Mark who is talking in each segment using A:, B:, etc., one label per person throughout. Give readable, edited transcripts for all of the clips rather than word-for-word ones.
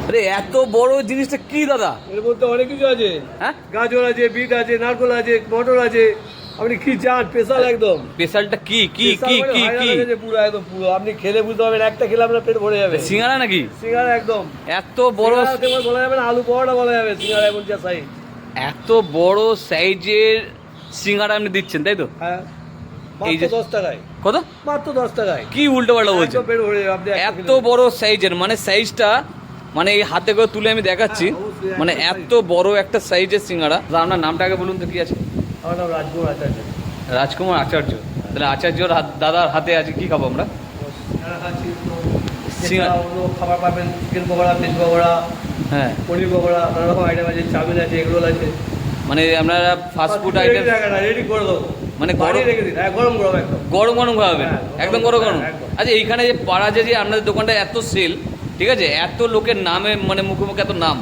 A: আরে এত বড় জিনিসটা কি দাদা?
B: এর মধ্যে অনেক কিছু আছে।
A: হ্যাঁ,
B: গাজর আছে, বিট আছে, নারকোল আছে, মটর আছে। আপনি কি চান? স্পেশাল একদম।
A: স্পেশালটা কি কি কি কি কি?
B: পুরো একদম পুরো। আপনি খেলে বুঝতে পারবেন, একটা খেলে আপনার পেট ভরে যাবে।
A: সিঙ্গারা নাকি?
B: সিঙ্গারা একদম
A: এত বড়
B: বলা যাবে না, আলু পরোটা বলা যাবে সিঙ্গারা এমন যা সাইজ।
A: এত বড় সাইজের সিঙ্গারা আপনি দিচ্ছেন, তাই তো?
B: হ্যাঁ,
A: এই
B: মাত্র
A: যে
B: 10 টাকায়।
A: কত?
B: মাত্র 10 টাকায়।
A: কি উল্টো পাল্টা বলছেন?
B: একদম পেট ভরে যাবে আপনি
A: এত বড় সাইজের, মানে সাইজটা, মানে এই হাতে করে তুলে আমি দেখাচ্ছি,
B: হ্যাঁ, অবশ্যই,
A: মানে
B: একদম
A: এত বড় একটা সাইজের সিঙ্গারা। আপনার নামটা আগে বলুন তো, কি আছে?
B: আমার নাম রাজকুমার আচার্য।
A: রাজকুমার আচার্য। তাহলে আচার্যর দাদার হাতে আছে, কি খাবো আমরা?
B: সিঙ্গারা খাচ্ছি তো।
A: সিঙ্গারা।
B: অন্য খাবার পাবেন, চিকেন পকোড়া, ভেজ পকোড়া,
A: হ্যাঁ,
B: পনির পকোড়া, নানা রকম আইটেম আছে, চাউমিন আছে, এগরোল আছে।
A: মানে আপনারা ফাস্ট ফুড আইটেম
B: রেডি করে দেবো,
A: মানে
B: বাড়ি রেখে দিন। হ্যাঁ, গরম গরম একদম।
A: গরম গরম খাওয়াবেন?
B: হ্যাঁ,
A: একদম গরম গরম।
B: একদম।
A: আচ্ছা, এইখানে যে পাড়া যে আপনাদের দোকানটা এত সেল, ঠিক আছে, এত লোকের নামে, মানে মুখে মুখে এত নাম,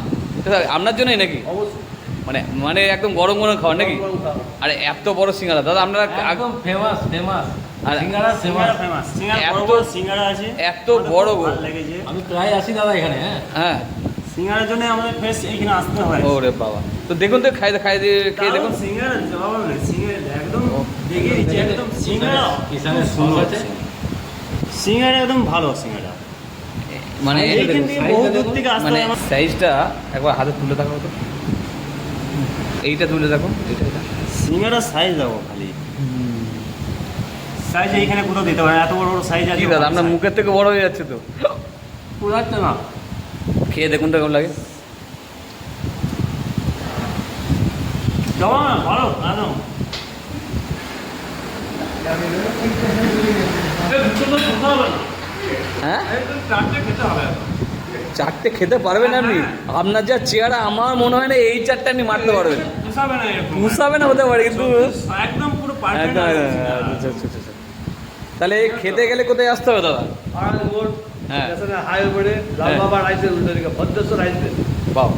A: আপনার জন্যই নাকি?
B: অবশ্যই
A: মানে মানে একদম গরম গরম খাওয়ান নাকি?
B: গরম খাওয়া।
A: আরে এত বড় সিঙ্গারা দাদা, আপনারা
C: একদম ফেমাস ফেমাস
A: আর
C: সিঙ্গারা
D: সিঙ্গারা
C: ফেমাস।
D: ফেমাস, সিঙ্গারা
A: এত-
D: বড় বড় সিঙ্গারা আছে,
A: এত বড় বড়।
D: ভালো লেগেছে।
C: আমি প্রায় আসি দাদা এখানে। হ্যাঁ,
A: হ্যাঁ,
D: সিঙ্গারার জন্য আমাদের ফ্রেশ এইখানে আসতে হয়।
A: ওরে বাবা, তো দেখুন তো, খাই খাই দিয়ে খেয়ে দেখুন।
D: তাও সিঙ্গারা জবাব নেই, সিঙ্গারা একদম দেখিয়ে দিচ্ছি, একদম সিঙ্গারা
C: কিষানের সুন্দর আছে।
D: সিঙ্গারা একদম ভালো সিঙ্গারা।
A: মানে
D: এইখান থেকে বহু দূর থেকে আসতে
A: মানে
D: হয় আমার।
A: সাইজটা একবার হাতে তুলে থাকো তো, এইটা তুলে দেখো, এটা এটা।
D: সিঙ্গারা সাইজ দাও খালি, সাইজ এইখানে কোথাও দিতে পারে না, এত বড় বড় সাইজ আছে।
A: কি দাদা, আপনার মুখের থেকে বড় হয়ে যাচ্ছে তো।
C: পুরো একটা না।
A: খেয়ে দেখুন তো কেমন লাগে।
D: জবাব না, ভালো একদম।
A: হ্যাঁ,
D: চারটে খেতে হবে।
A: চারটে খেতে পারবেন আপনি? আপনার যা চেহারা, আমার মনে হয় না এই চারটে আপনি মারতে পারবেন।
D: পুষাবে না এরকম।
A: পুষাবে না হতে পারে, কিন্তু
D: একদম পুরো পারফেক্ট।
A: একদম আচ্ছা, আচ্ছা, আচ্ছা। তাহলে খেতে গেলে কোথায় আসতে হবে দাদা?
B: আর মোড়,
A: হ্যাঁ।
B: হাইওয়ে, লাল বাবা রাইসের উল্টো দিকে ভদ্রেশ্বর রাইস।
A: বাহ,